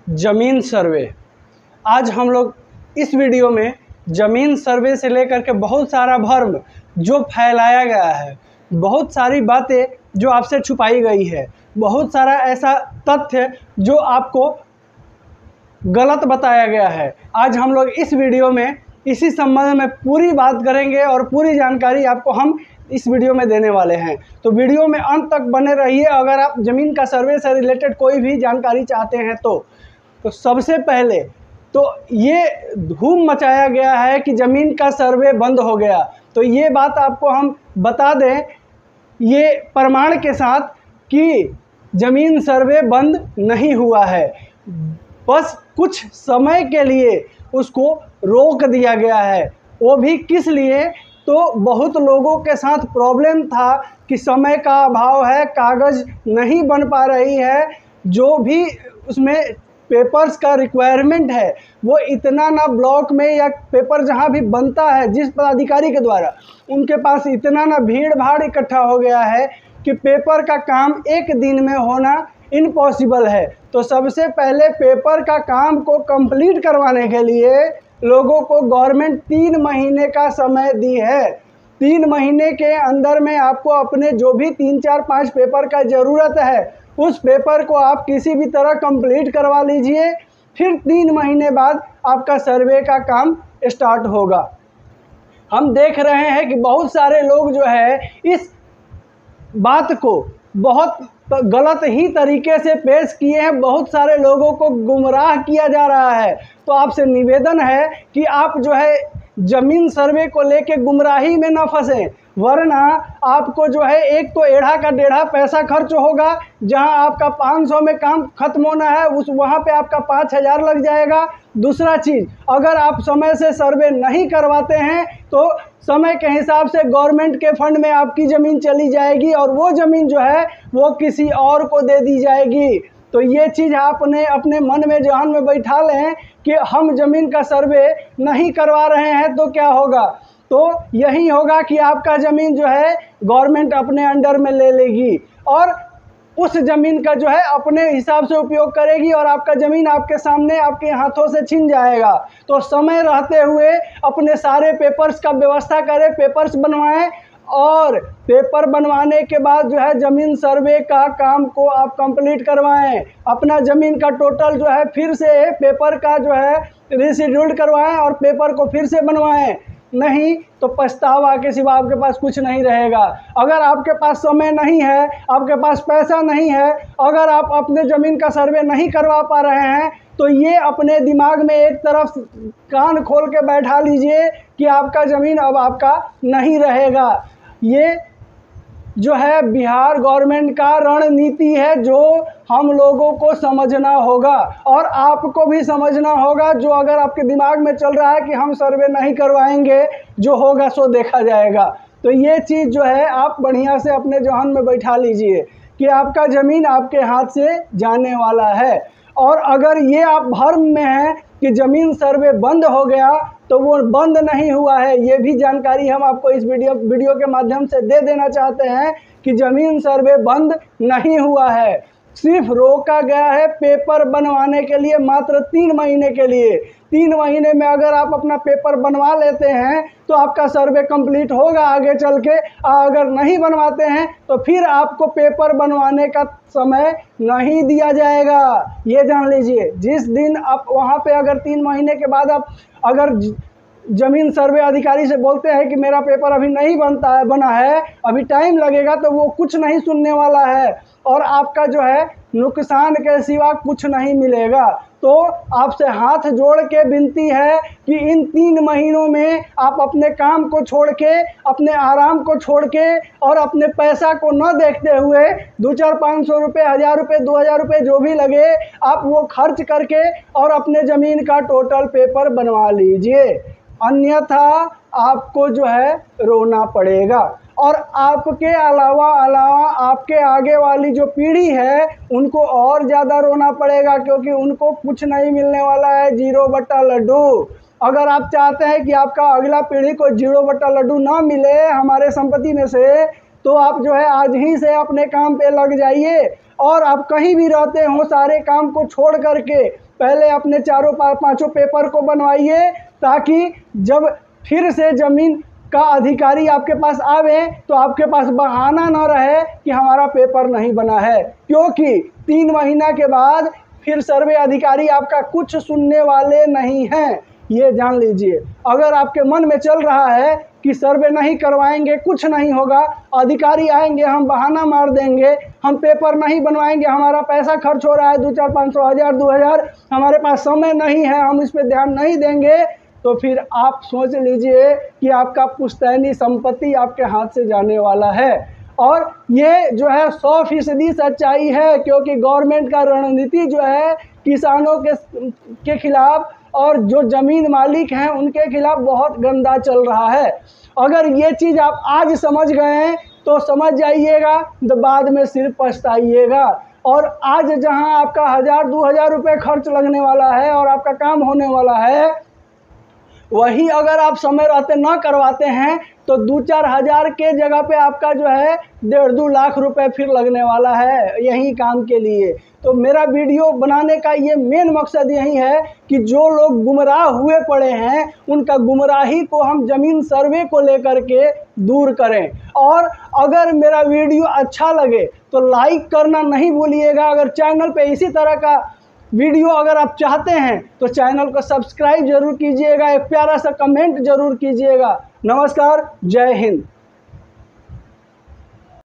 ज़मीन सर्वे। आज हम लोग इस वीडियो में ज़मीन सर्वे से लेकर के बहुत सारा भ्रम जो फैलाया गया है, बहुत सारी बातें जो आपसे छुपाई गई है, बहुत सारा ऐसा तथ्य जो आपको गलत बताया गया है। आज हम लोग इस वीडियो में इसी संबंध में पूरी बात करेंगे और पूरी जानकारी आपको हम इस वीडियो में देने वाले हैं। तो वीडियो में अंत तक बने रहिए। अगर आप ज़मीन का सर्वे से रिलेटेड कोई भी जानकारी चाहते हैं तो सबसे पहले तो ये धूम मचाया गया है कि ज़मीन का सर्वे बंद हो गया। तो ये बात आपको हम बता दें ये प्रमाण के साथ कि ज़मीन सर्वे बंद नहीं हुआ है, बस कुछ समय के लिए उसको रोक दिया गया है। वो भी किस लिए? तो बहुत लोगों के साथ प्रॉब्लम था कि समय का अभाव है, कागज़ नहीं बन पा रही है, जो भी उसमें पेपर्स का रिक्वायरमेंट है वो इतना ना ब्लॉक में या पेपर जहाँ भी बनता है जिस पदाधिकारी के द्वारा, उनके पास इतना ना भीड़ भाड़ इकट्ठा हो गया है कि पेपर का काम एक दिन में होना इम्पॉसिबल है। तो सबसे पहले पेपर का काम को कंप्लीट करवाने के लिए लोगों को गवर्नमेंट 3 महीने का समय दी है। 3 महीने के अंदर में आपको अपने जो भी 3, 4, 5 पेपर का ज़रूरत है उस पेपर को आप किसी भी तरह कंप्लीट करवा लीजिए, फिर 3 महीने बाद आपका सर्वे का काम स्टार्ट होगा। हम देख रहे हैं कि बहुत सारे लोग जो है इस बात को बहुत गलत ही तरीके से पेश किए हैं, बहुत सारे लोगों को गुमराह किया जा रहा है। तो आपसे निवेदन है कि आप जो है ज़मीन सर्वे को लेके गुमराही में ना फंसें, वरना आपको जो है एक तो एढ़ा का डेढ़ा पैसा खर्च होगा। जहां आपका 500 में काम खत्म होना है वहां पे आपका 5000 लग जाएगा। दूसरा चीज़, अगर आप समय से सर्वे नहीं करवाते हैं तो समय के हिसाब से गवर्नमेंट के फंड में आपकी ज़मीन चली जाएगी और वो ज़मीन जो है वो किसी और को दे दी जाएगी। तो ये चीज़ आपने अपने मन में जहन में बैठा लें कि हम ज़मीन का सर्वे नहीं करवा रहे हैं तो क्या होगा। तो यही होगा कि आपका ज़मीन जो है गवर्नमेंट अपने अंडर में ले लेगी और उस ज़मीन का जो है अपने हिसाब से उपयोग करेगी और आपका ज़मीन आपके सामने आपके हाथों से छिन जाएगा। तो समय रहते हुए अपने सारे पेपर्स का व्यवस्था करें, पेपर्स बनवाएं और पेपर बनवाने के बाद जो है ज़मीन सर्वे का काम को आप कंप्लीट करवाएं। अपना ज़मीन का टोटल जो है फिर से पेपर का जो है रीशेड्यूल्ड करवाएं और पेपर को फिर से बनवाएं, नहीं तो पछतावा के सिवा आपके पास कुछ नहीं रहेगा। अगर आपके पास समय नहीं है, आपके पास पैसा नहीं है, अगर आप अपने ज़मीन का सर्वे नहीं करवा पा रहे हैं तो ये अपने दिमाग में एक तरफ कान खोल के बैठा लीजिए कि आपका ज़मीन अब आपका नहीं रहेगा। ये जो है बिहार गवर्नमेंट का रणनीति है जो हम लोगों को समझना होगा और आपको भी समझना होगा। जो अगर आपके दिमाग में चल रहा है कि हम सर्वे नहीं करवाएंगे, जो होगा सो देखा जाएगा, तो ये चीज़ जो है आप बढ़िया से अपने जहन में बैठा लीजिए कि आपका ज़मीन आपके हाथ से जाने वाला है। और अगर ये आप भ्रम में हैं कि ज़मीन सर्वे बंद हो गया तो वो बंद नहीं हुआ है, ये भी जानकारी हम आपको इस वीडियो के माध्यम से दे देना चाहते हैं कि ज़मीन सर्वे बंद नहीं हुआ है, सिर्फ रोका गया है पेपर बनवाने के लिए, मात्र 3 महीने के लिए। 3 महीने में अगर आप अपना पेपर बनवा लेते हैं तो आपका सर्वे कंप्लीट होगा आगे चल के। अगर नहीं बनवाते हैं तो फिर आपको पेपर बनवाने का समय नहीं दिया जाएगा, ये जान लीजिए। जिस दिन आप वहाँ पे अगर 3 महीने के बाद आप अगर ज़मीन सर्वे अधिकारी से बोलते हैं कि मेरा पेपर अभी नहीं बना है, अभी टाइम लगेगा, तो वो कुछ नहीं सुनने वाला है और आपका जो है नुकसान के सिवा कुछ नहीं मिलेगा। तो आपसे हाथ जोड़ के विनती है कि इन 3 महीनों में आप अपने काम को छोड़ के, अपने आराम को छोड़ के और अपने पैसा को न देखते हुए 200, 500 रुपये, 1000 रुपये, 2000 रुपये जो भी लगे आप वो खर्च करके और अपने ज़मीन का टोटल पेपर बनवा लीजिए, अन्यथा आपको जो है रोना पड़ेगा। और आपके अलावा आपके आगे वाली जो पीढ़ी है उनको और ज़्यादा रोना पड़ेगा, क्योंकि उनको कुछ नहीं मिलने वाला है, 0 बट्टा लड्डू। अगर आप चाहते हैं कि आपका अगला पीढ़ी को 0 बट्टा लड्डू ना मिले हमारे संपत्ति में से, तो आप जो है आज ही से अपने काम पे लग जाइए और आप कहीं भी रहते हो सारे काम को छोड़ करके पहले अपने चारों पांचों पेपर को बनवाइए, ताकि जब फिर से ज़मीन का अधिकारी आपके पास आवे तो आपके पास बहाना न रहे कि हमारा पेपर नहीं बना है, क्योंकि 3 महीना के बाद फिर सर्वे अधिकारी आपका कुछ सुनने वाले नहीं हैं। ये जान लीजिए। अगर आपके मन में चल रहा है कि सर्वे नहीं करवाएंगे, कुछ नहीं होगा, अधिकारी आएंगे, हम बहाना मार देंगे, हम पेपर नहीं बनवाएंगे, हमारा पैसा खर्च हो रहा है 2-4, 500, 1000, 2000, हमारे पास समय नहीं है, हम इस पर ध्यान नहीं देंगे, तो फिर आप सोच लीजिए कि आपका पुश्तैनी संपत्ति आपके हाथ से जाने वाला है। और ये जो है 100% सच्चाई है, क्योंकि गवर्नमेंट का रणनीति जो है किसानों के खिलाफ और जो ज़मीन मालिक हैं उनके खिलाफ बहुत गंदा चल रहा है। अगर ये चीज़ आप आज समझ गए हैं तो समझ जाइएगा, तो बाद में सिर्फ पछताइएगा। और आज जहां आपका 1000-2000 रुपये खर्च लगने वाला है और आपका काम होने वाला है, वही अगर आप समय रहते न करवाते हैं तो 2-4 हज़ार के जगह पे आपका जो है 1.5-2 लाख रुपए फिर लगने वाला है यही काम के लिए। तो मेरा वीडियो बनाने का ये मेन मकसद यही है कि जो लोग गुमराह हुए पड़े हैं उनका गुमराही को हम ज़मीन सर्वे को लेकर के दूर करें। और अगर मेरा वीडियो अच्छा लगे तो लाइक करना नहीं भूलिएगा। अगर चैनल पे इसी तरह का वीडियो अगर आप चाहते हैं तो चैनल को सब्सक्राइब जरूर कीजिएगा, एक प्यारा सा कमेंट जरूर कीजिएगा। नमस्कार, जय हिंद।